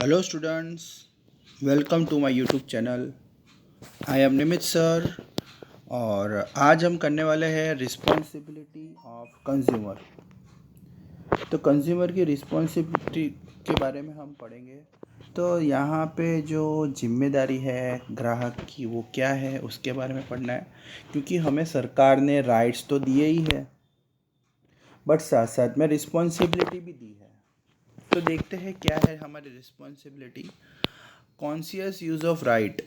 Hello students, welcome to my YouTube channel. I am Nimit sir और आज हम करने वाले हैं रिस्पॉन्सिबिलिटी ऑफ कंज्यूमर। तो कंज्यूमर की रिस्पॉन्सिबिलिटी के बारे में हम पढ़ेंगे। तो यहाँ पे जो जिम्मेदारी है ग्राहक की वो क्या है उसके बारे में पढ़ना है, क्योंकि हमें सरकार ने राइट्स तो दिए ही है बट साथ साथ में रिस्पॉन्सिबिलिटी भी दी है। तो देखते हैं क्या है हमारी responsibility. Conscious use of right.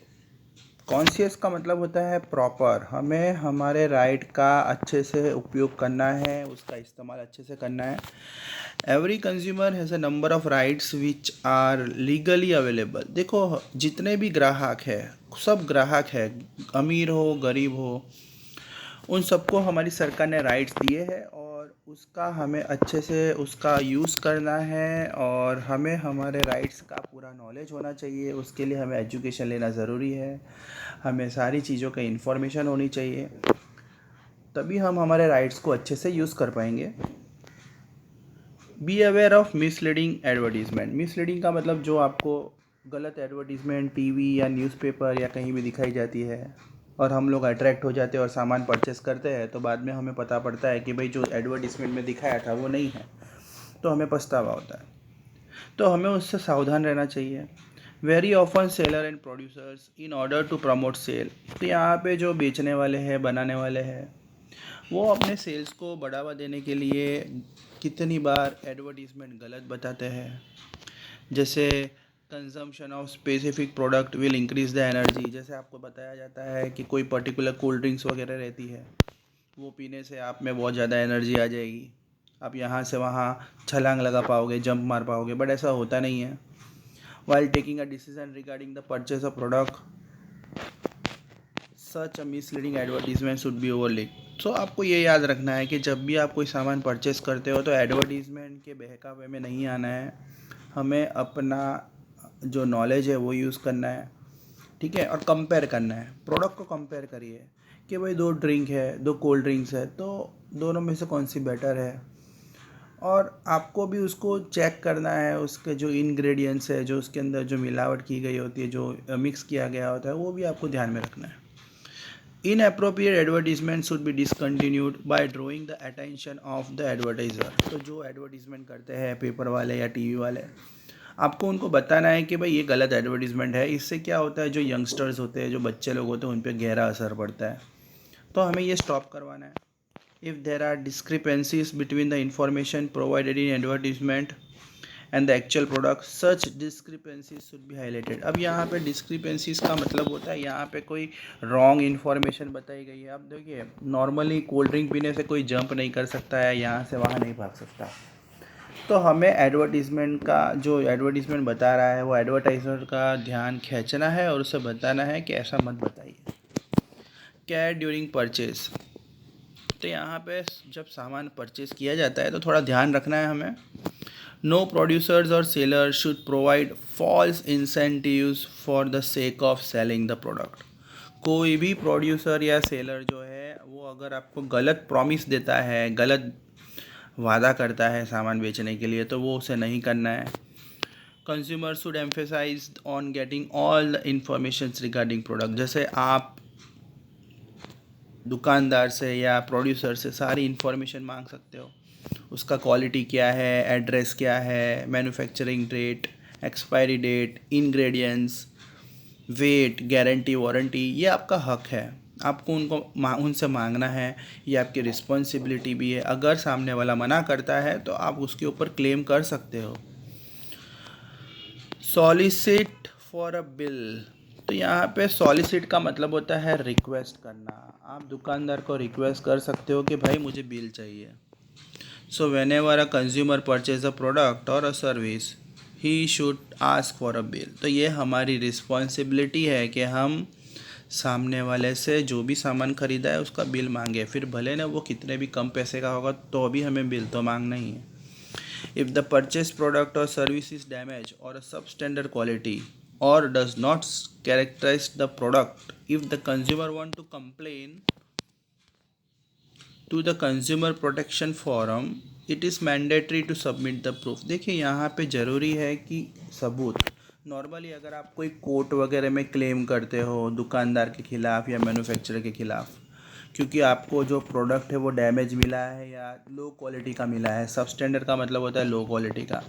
Conscious का मतलब होता है प्रॉपर, हमें हमारे राइट का अच्छे से उपयोग करना है, उसका इस्तेमाल अच्छे से करना है। Every consumer has a number of rights which are legally available. देखो, जितने भी ग्राहक है, सब ग्राहक है, अमीर हो गरीब हो, उन सबको हमारी सरकार ने राइट्स दिए हैं और उसका हमें अच्छे से उसका यूज़ करना है और हमें हमारे राइट्स का पूरा नॉलेज होना चाहिए। उसके लिए हमें एजुकेशन लेना ज़रूरी है, हमें सारी चीज़ों का इन्फॉर्मेशन होनी चाहिए, तभी हम हमारे राइट्स को अच्छे से यूज़ कर पाएंगे। Be aware of misleading advertisement. Misleading का मतलब जो आपको गलत एडवर्टीज़मेंट टीवी या न्यूज़पेपर या कहीं भी दिखाई जाती है और हम लोग अट्रैक्ट हो जाते हैं और सामान परचेस करते हैं, तो बाद में हमें पता पड़ता है कि भाई जो एडवर्टीज़मेंट में दिखाया था वो नहीं है, तो हमें पछतावा होता है। तो हमें उससे सावधान रहना चाहिए। Very often seller and producers in order to promote sale. तो यहाँ पे जो बेचने वाले हैं, बनाने वाले हैं, वो अपने सेल्स को बढ़ावा देने के लिए कितनी बार एडवर्टीज़मेंट गलत बताते हैं। जैसे consumption of specific product will increase the energy. जैसे आपको बताया जाता है कि कोई पर्टिकुलर कोल्ड ड्रिंक्स वगैरह रहती है, वो पीने से आप में बहुत ज़्यादा एनर्जी आ जाएगी, आप यहाँ से वहाँ छलांग लगा पाओगे, जंप मार पाओगे, बट ऐसा होता नहीं है। While taking a decision regarding the purchase of product such a misleading advertisement should be overlooked. So आपको ये याद रखना है कि जब भी आप कोई सामान परचेस करते हो तो एडवर्टीजमेंट के बहकावे में नहीं आना है। हमें अपना जो नॉलेज है वो यूज़ करना है, ठीक है, और कंपेयर करना है। प्रोडक्ट को कंपेयर करिए कि भाई दो ड्रिंक है, दो कोल्ड ड्रिंक्स है, तो दोनों में से कौन सी बेटर है। और आपको भी उसको चेक करना है, उसके जो इंग्रेडिएंट्स है, जो उसके अंदर जो मिलावट की गई होती है, जो मिक्स किया गया होता है, वो भी आपको ध्यान में रखना है। Inappropriate advertisement should B discontinued bye drawing the attention of the advertiser. तो जो एडवर्टीजमेंट करते हैं पेपर वाले या टीवी वाले, आपको उनको बताना है कि भाई ये गलत एडवर्टीजमेंट है। इससे क्या होता है, जो यंगस्टर्स होते हैं, जो बच्चे लोग होते हैं, उन पर गहरा असर पड़ता है। तो हमें ये स्टॉप करवाना है। If there are discrepancies between the information provided in advertisement and the actual product such discrepancies should be highlighted. अब यहाँ पे डिस्क्रिपेंसीज का मतलब होता है यहाँ पे कोई रॉन्ग इन्फॉर्मेशन बताई गई है। अब देखिए, नॉर्मली कोल्ड ड्रिंक पीने से कोई जंप नहीं कर सकता है, यहाँ से वहाँ नहीं भाग सकता। तो हमें एडवर्टीज़मेंट का जो एडवर्टीज़मेंट बता रहा है वो एडवर्टाइज़र का ध्यान खींचना है और उसे बताना है कि ऐसा मत बताइए। Care during purchase. तो यहाँ पे जब सामान परचेज किया जाता है तो थोड़ा ध्यान रखना है हमें। नो प्रोड्यूसर्स और seller should provide false incentives for the sake of selling the product. कोई भी प्रोड्यूसर या सेलर जो है वो अगर आपको गलत प्रॉमिस देता है, गलत वादा करता है सामान बेचने के लिए, तो वो उसे नहीं करना है। Consumer should emphasise on getting all the information regarding product. जैसे आप दुकानदार से या प्रोड्यूसर से सारी इन्फॉर्मेशन मांग सकते हो, उसका क्वालिटी क्या है, एड्रेस क्या है, manufacturing date, expiry date, ingredients, weight, guarantee, warranty, ये आपका हक है। आपको उनसे मांगना है, ये आपकी रिस्पॉन्सिबिलिटी भी है। अगर सामने वाला मना करता है तो आप उसके ऊपर क्लेम कर सकते हो। Solicit for a bill. तो यहाँ पे सॉलिसिट का मतलब होता है रिक्वेस्ट करना। आप दुकानदार को रिक्वेस्ट कर सकते हो कि भाई मुझे बिल चाहिए। So whenever a consumer purchase a product और a service he should ask for a bill. तो ये हमारी रिस्पॉन्सिबिलिटी है कि हम सामने वाले से जो भी सामान खरीदा है उसका बिल मांगे, फिर भले ना वो कितने भी कम पैसे का होगा तो भी हमें बिल तो मांगना ही है। If the purchased product or service is damaged or a substandard quality or does not characterize the product, if the consumer want to complain to the consumer protection forum, it is mandatory to submit the proof। देखिए, यहाँ पे ज़रूरी है कि सबूत, normally अगर आप कोई कोर्ट वगैरह में क्लेम करते हो दुकानदार के खिलाफ़ या मैन्युफैक्चरर के खिलाफ़, क्योंकि आपको जो प्रोडक्ट है वो डैमेज मिला है या लो क्वालिटी का मिला है, सब स्टैंडर्ड का मतलब होता है लो क्वालिटी का,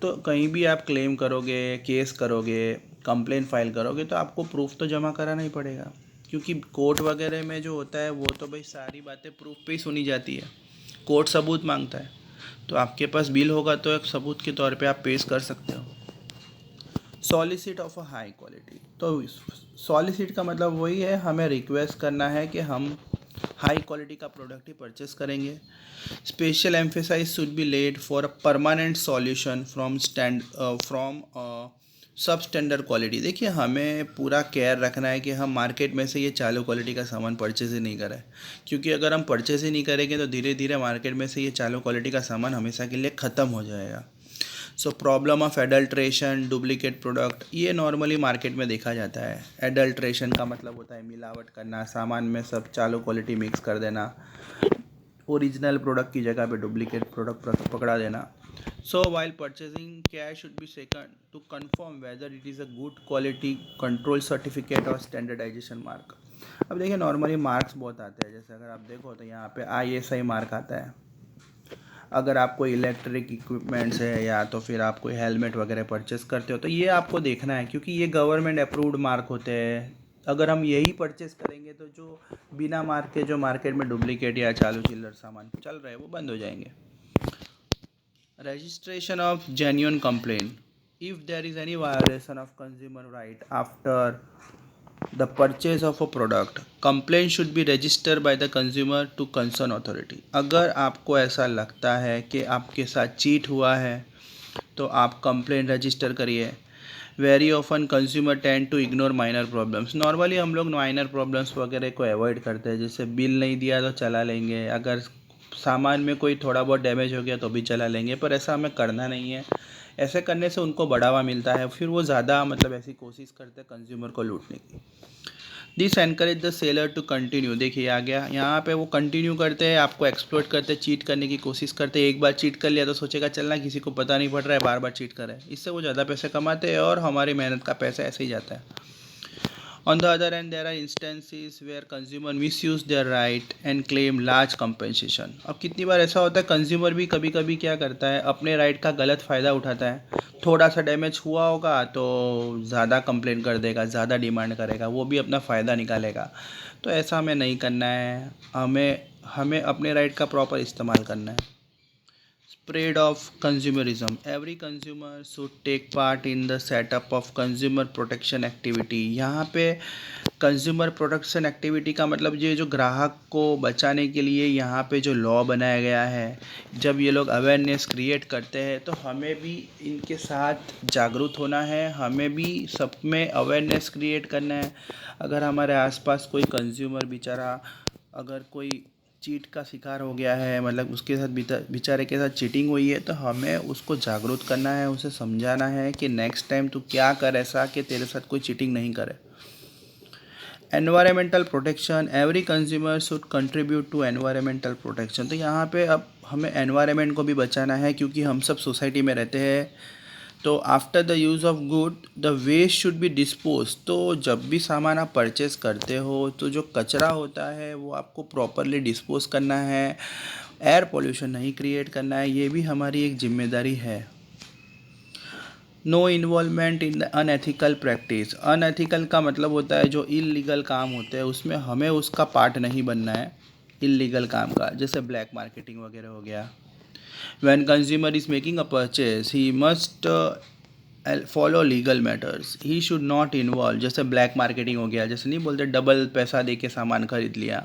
तो कहीं भी आप क्लेम करोगे, केस करोगे, कंप्लेन फाइल करोगे तो आपको प्रूफ तो जमा कराना ही पड़ेगा। क्योंकि कोर्ट वगैरह में जो होता है वो तो भाई सारी बातें प्रूफ पे ही सुनी जाती है, कोर्ट सबूत मांगता है, तो आपके पास बिल होगा तो एक सबूत के तौर पे आप पेश कर सकते हो। Solicit of a high quality, तो सॉलिसिट का मतलब वही है, हमें रिक्वेस्ट करना है कि हम हाई क्वालिटी का प्रोडक्ट ही परचेस करेंगे। Special emphasise should be laid for a permanent solution from substandard quality. देखिए हमें पूरा केयर रखना है कि हम मार्केट में से ये चालू क्वालिटी का सामान परचेज ही नहीं करें, क्योंकि अगर हम परचेज ही नहीं करेंगे तो धीरे धीरे मार्केट में से ये चालू क्वालिटी का सामान हमेशा के लिए ख़त्म हो जाएगा। So problem of adulteration, duplicate product, ये नॉर्मली मार्केट में देखा जाता है। एडल्ट्रेशन का मतलब होता है मिलावट करना, सामान में सब चालू क्वालिटी मिक्स कर देना, ओरिजिनल प्रोडक्ट की जगह पे डुप्लीकेट प्रोडक्ट पकड़ा देना। So while purchasing care should be second to confirm whether it is a good quality control certificate और स्टैंडर्डाइजेशन मार्क। अब देखिए नॉर्मली मार्क्स बहुत आते हैं, जैसे अगर आप देखो तो यहाँ पे ISI मार्क आता है। अगर आप कोई इलेक्ट्रिक इक्विपमेंट्स है या तो फिर आप कोई हेलमेट वगैरह परचेस करते हो तो ये आपको देखना है, क्योंकि ये गवर्नमेंट अप्रूव्ड मार्क होते हैं। अगर हम यही परचेस करेंगे तो जो बिना मार्क के जो मार्केट में डुप्लीकेट या चालू चिल्लर सामान चल रहे हैं वो बंद हो जाएंगे। Registration of genuine complaint. If there is any violation of consumer right after the purchase of a product, complaint should be registered by the consumer to concerned authority. अगर आपको ऐसा लगता है कि आपके साथ चीट हुआ है तो आप कंप्लेंट रजिस्टर करिए। Very often consumer tend to ignore minor problems. Normally हम लोग माइनर प्रॉब्लम्स वगैरह को अवॉइड करते हैं, जैसे बिल नहीं दिया तो चला लेंगे, अगर सामान में कोई थोड़ा बहुत डैमेज हो गया तो भी चला लेंगे, पर ऐसा हमें करना नहीं है। ऐसे करने से उनको बढ़ावा मिलता है, फिर वो ज़्यादा मतलब ऐसी कोशिश करते हैं कंज्यूमर को लूटने की। This encourage the seller to continue. देखिए आ गया यहाँ पे, वो कंटिन्यू करते हैं, आपको एक्सप्लॉइट करते हैं, चीट करने की कोशिश करते हैं। एक बार चीट कर लिया तो सोचेगा चलना किसी को पता नहीं पड़ रहा है, बार बार चीट कर रहे हैं, इससे वो ज़्यादा पैसे कमाते हैं और हमारी मेहनत का पैसा ऐसे ही जाता है। On the other hand, there are instances where consumer misuse their right and claim large compensation. अब कितनी बार ऐसा होता है कंज्यूमर भी कभी कभी क्या करता है, अपने राइट का गलत फ़ायदा उठाता है। थोड़ा सा डैमेज हुआ होगा तो ज़्यादा कंप्लेंट कर देगा, ज़्यादा डिमांड करेगा, वो भी अपना फ़ायदा निकालेगा। तो ऐसा हमें नहीं करना है, हमें हमें अपने राइट का प्रॉपर इस्तेमाल करना है। Spread of consumerism. Every consumer should take part in the setup of consumer protection activity. यहाँ पे कंज्यूमर प्रोटेक्शन एक्टिविटी का मतलब ये जो ग्राहक को बचाने के लिए यहाँ पे जो लॉ बनाया गया है, जब ये लोग अवेयरनेस क्रिएट करते हैं तो हमें भी इनके साथ जागरूक होना है, हमें भी सब में अवेयरनेस क्रिएट करना है। अगर हमारे आसपास कोई कंज्यूमर बेचारा अगर कोई चीट का शिकार हो गया है, मतलब उसके साथ बेचारे के साथ चीटिंग हुई है, तो हमें उसको जागरूक करना है, उसे समझाना है कि नेक्स्ट टाइम तू क्या कर ऐसा कि तेरे साथ कोई चीटिंग नहीं करे। Environmental protection. Every consumer should contribute to environmental protection. तो यहाँ पे अब हमें एनवायरमेंट को भी बचाना है, क्योंकि हम सब सोसाइटी में रहते हैं। तो after the use of good the waste should be dispose. तो जब भी सामान आप परचेस करते हो तो जो कचरा होता है वो आपको प्रॉपरली डिस्पोज करना है, एयर पोल्यूशन नहीं क्रिएट करना है, ये भी हमारी एक जिम्मेदारी है। No involvement in the unethical practice. Unethical का मतलब होता है जो इलीगल काम होते हैं उसमें हमें उसका पार्ट नहीं बनना है, इलीगल काम का, जैसे ब्लैक मार्केटिंग वगैरह हो गया। When consumer is making a purchase, he must follow legal matters, he should not involve. जैसे ब्लैक मार्केटिंग हो गया, जैसे नहीं बोलते डबल पैसा दे के सामान खरीद लिया,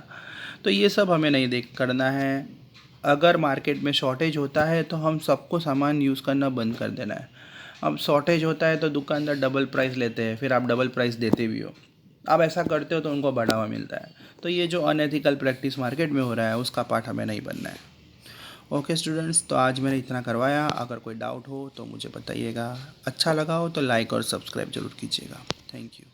तो ये सब हमें नहीं देख करना है। अगर मार्केट में शॉर्टेज होता है तो हम सबको सामान यूज़ करना बंद कर देना है। अब शॉर्टेज होता है तो दुकानदार डबल प्राइस लेते हैं, फिर आप डबल प्राइस देते भी हो, आप ऐसा करते हो तो उनको बढ़ावा मिलता है। तो ये जो अनएथिकल प्रैक्टिस मार्केट में हो रहा है उसका पार्ट हमें नहीं बनना है। ओके स्टूडेंट्स, तो आज मैंने इतना करवाया। अगर कोई डाउट हो तो मुझे बताइएगा, अच्छा लगा हो तो लाइक और सब्सक्राइब ज़रूर कीजिएगा। Thank you.